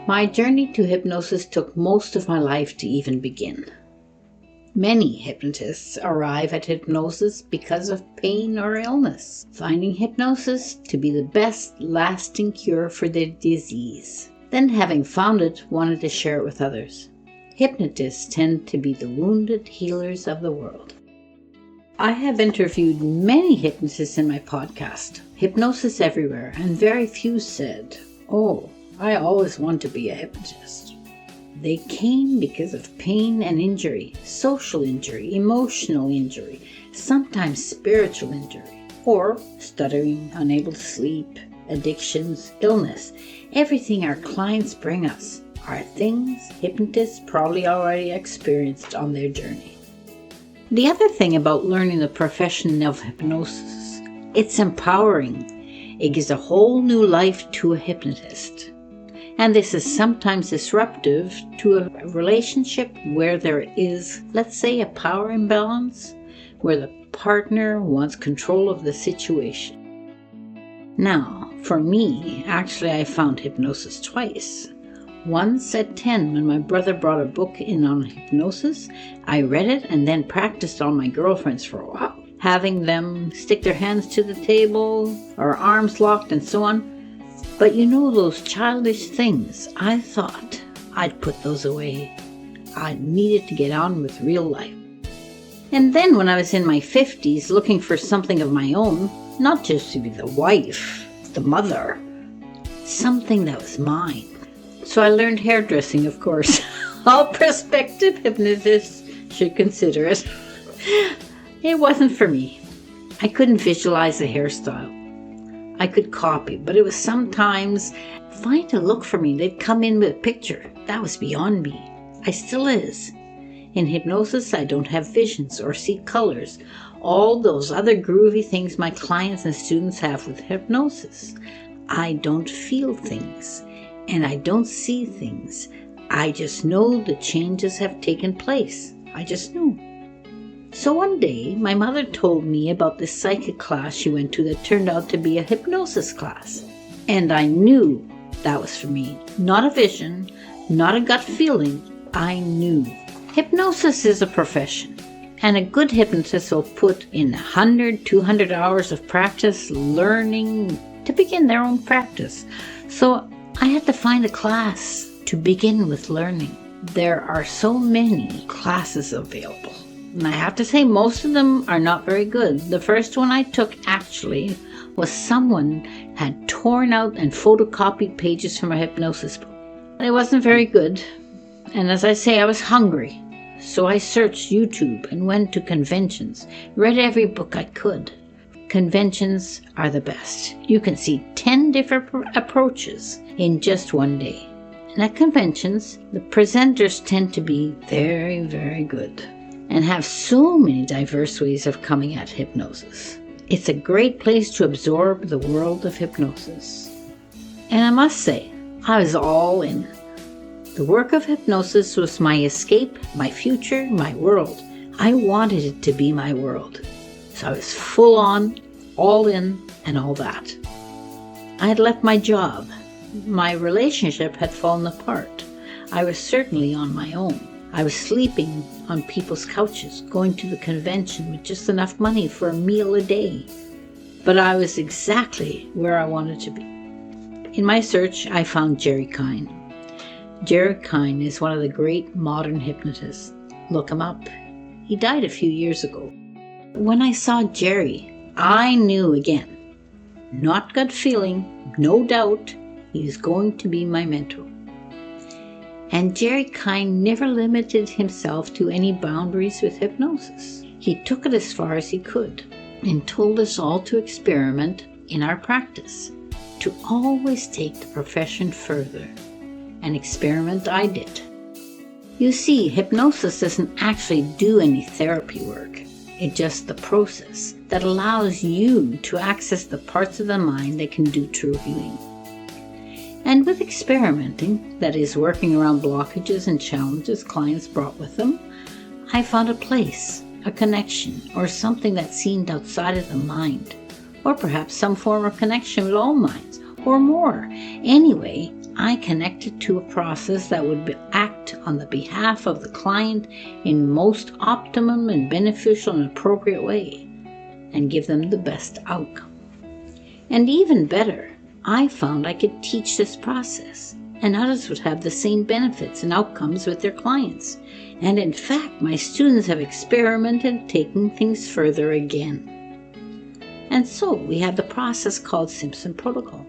My journey to hypnosis took most of my life to even begin. Many hypnotists arrive at hypnosis because of pain or illness, finding hypnosis to be the best lasting cure for their disease. Then, having found it, wanted to share it with others. Hypnotists tend to be the wounded healers of the world. I have interviewed many hypnotists in my podcast, Hypnosis Everywhere, and very few said, "Oh, I always want to be a hypnotist." They came because of pain and injury, social injury, emotional injury, sometimes spiritual injury, or stuttering, unable to sleep, addictions, illness. Everything our clients bring us are things hypnotists probably already experienced on their journey. The other thing about learning the profession of hypnosis, it's empowering. It gives a whole new life to a hypnotist. And this is sometimes disruptive to a relationship where there is, let's say, a power imbalance, where the partner wants control of the situation. Now, for me, actually I found hypnosis twice. Once at 10, when my brother brought a book in on hypnosis, I read it and then practiced on my girlfriends for a while, having them stick their hands to the table or arms locked and so on. But you know, those childish things, I thought I'd put those away. I needed to get on with real life. And then when I was in my 50s looking for something of my own, not just to be the wife, the mother, something that was mine. So I learned hairdressing, of course. All prospective hypnotists should consider it. It wasn't for me. I couldn't visualize a hairstyle. I could copy, but it was sometimes find a look for me. They'd come in with a picture. That was beyond me. I still is. In hypnosis, I don't have visions or see colors. All those other groovy things my clients and students have with hypnosis. I don't feel things, and I don't see things. I just know the changes have taken place. I just know. So one day, my mother told me about this psychic class she went to that turned out to be a hypnosis class. And I knew that was for me. Not a vision, not a gut feeling. I knew. Hypnosis is a profession. And a good hypnotist will put in 100, 200 hours of practice, learning to begin their own practice. So I had to find a class to begin with learning. There are so many classes available. And I have to say, most of them are not very good. The first one I took actually was someone had torn out and photocopied pages from a hypnosis book. It wasn't very good. And as I say, I was hungry. So I searched YouTube and went to conventions, read every book I could. Conventions are the best. You can see 10 different approaches in just one day. And at conventions, the presenters tend to be very, very good and have so many diverse ways of coming at hypnosis. It's a great place to absorb the world of hypnosis. And I must say, I was all in. The work of hypnosis was my escape, my future, my world. I wanted it to be my world. So I was full on, all in, and all that. I had left my job. My relationship had fallen apart. I was certainly on my own. I was sleeping on people's couches, going to the convention with just enough money for a meal a day. But I was exactly where I wanted to be. In my search, I found Jerry Kine. Jerry Kine is one of the great modern hypnotists. Look him up. He died a few years ago. When I saw Jerry, I knew again, not gut feeling, no doubt, he was going to be my mentor. And Jerry Kine never limited himself to any boundaries with hypnosis. He took it as far as he could and told us all to experiment in our practice, to always take the profession further. And experiment I did. You see, hypnosis doesn't actually do any therapy work. It's just the process that allows you to access the parts of the mind that can do true healing. And with experimenting, that is working around blockages and challenges clients brought with them, I found a place, a connection, or something that seemed outside of the mind, or perhaps some form of connection with all minds, or more. Anyway, I connected to a process that would act on the behalf of the client in most optimum and beneficial and appropriate way and give them the best outcome. And even better, I found I could teach this process, and others would have the same benefits and outcomes with their clients. And in fact, my students have experimented taking things further again. And so we have the process called Simpson Protocol,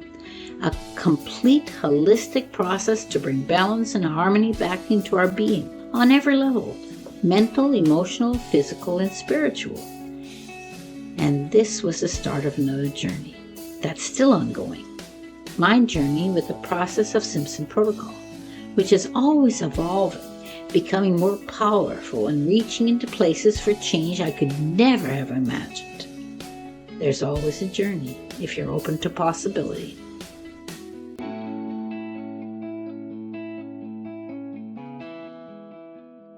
a complete holistic process to bring balance and harmony back into our being on every level: mental, emotional, physical, and spiritual. And this was the start of another journey that's still ongoing. My journey with the process of Simpson Protocol, which is always evolving, becoming more powerful and reaching into places for change I could never have imagined. There's always a journey if you're open to possibility.